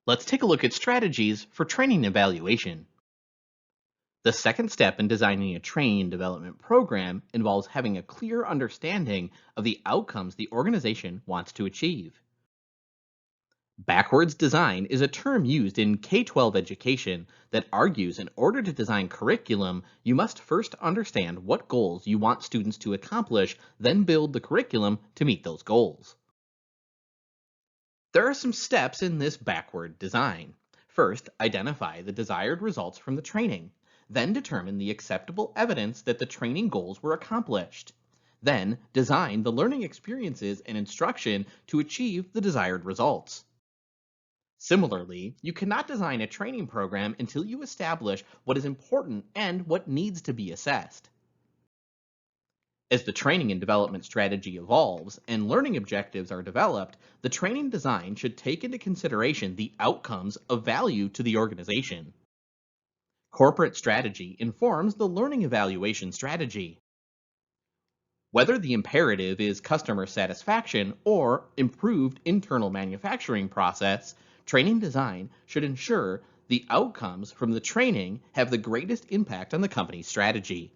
Let's take a look at strategies for training evaluation. The second step in designing a training development program involves having a clear understanding of the outcomes the organization wants to achieve. Backwards design is a term used in K-12 education that argues in order to design curriculum, you must first understand what goals you want students to accomplish, then build the curriculum to meet those goals. There are some steps in this backward design. First, identify the desired results from the training. Then determine the acceptable evidence that the training goals were accomplished. Then, design the learning experiences and instruction to achieve the desired results. Similarly, you cannot design a training program until you establish what is important and what needs to be assessed. As the training and development strategy evolves and learning objectives are developed, the training design should take into consideration the outcomes of value to the organization. Corporate strategy informs the learning evaluation strategy. Whether the imperative is customer satisfaction or improved internal manufacturing process, training design should ensure the outcomes from the training have the greatest impact on the company's strategy.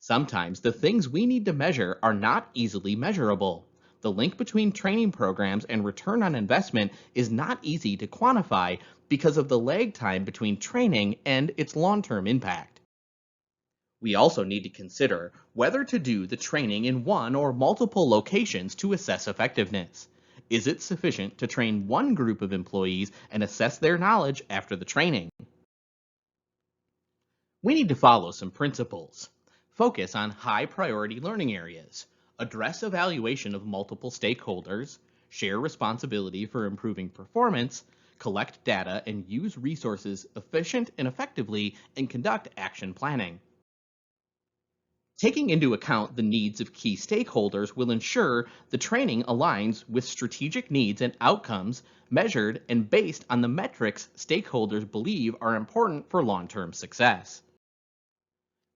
Sometimes the things we need to measure are not easily measurable. The link between training programs and return on investment is not easy to quantify because of the lag time between training and its long-term impact. We also need to consider whether to do the training in one or multiple locations to assess effectiveness. Is it sufficient to train one group of employees and assess their knowledge after the training? We need to follow some principles. Focus on high priority learning areas. Address evaluation of multiple stakeholders. Share responsibility for improving performance. Collect data and use resources efficient and effectively, and conduct action planning. Taking into account the needs of key stakeholders will ensure the training aligns with strategic needs and outcomes measured and based on the metrics stakeholders believe are important for long-term success.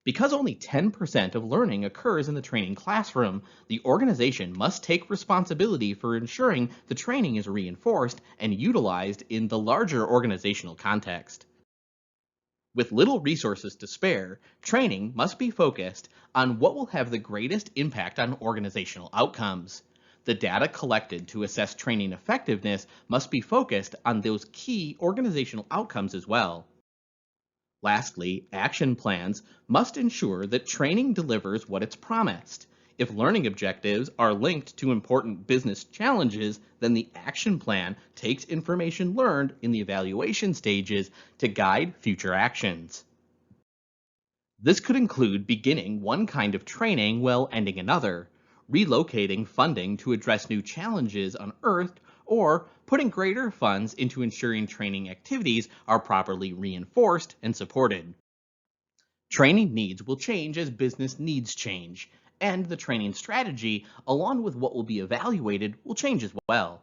Because only 10% of learning occurs in the training classroom, the organization must take responsibility for ensuring the training is reinforced and utilized in the larger organizational context. With little resources to spare, training must be focused on what will have the greatest impact on organizational outcomes. The data collected to assess training effectiveness must be focused on those key organizational outcomes as well. Lastly, action plans must ensure that training delivers what it's promised. If learning objectives are linked to important business challenges, then the action plan takes information learned in the evaluation stages to guide future actions. This could include beginning one kind of training while ending another, relocating funding to address new challenges unearthed, or putting greater funds into ensuring training activities are properly reinforced and supported. Training needs will change as business needs change, and the training strategy, along with what will be evaluated, will change as well.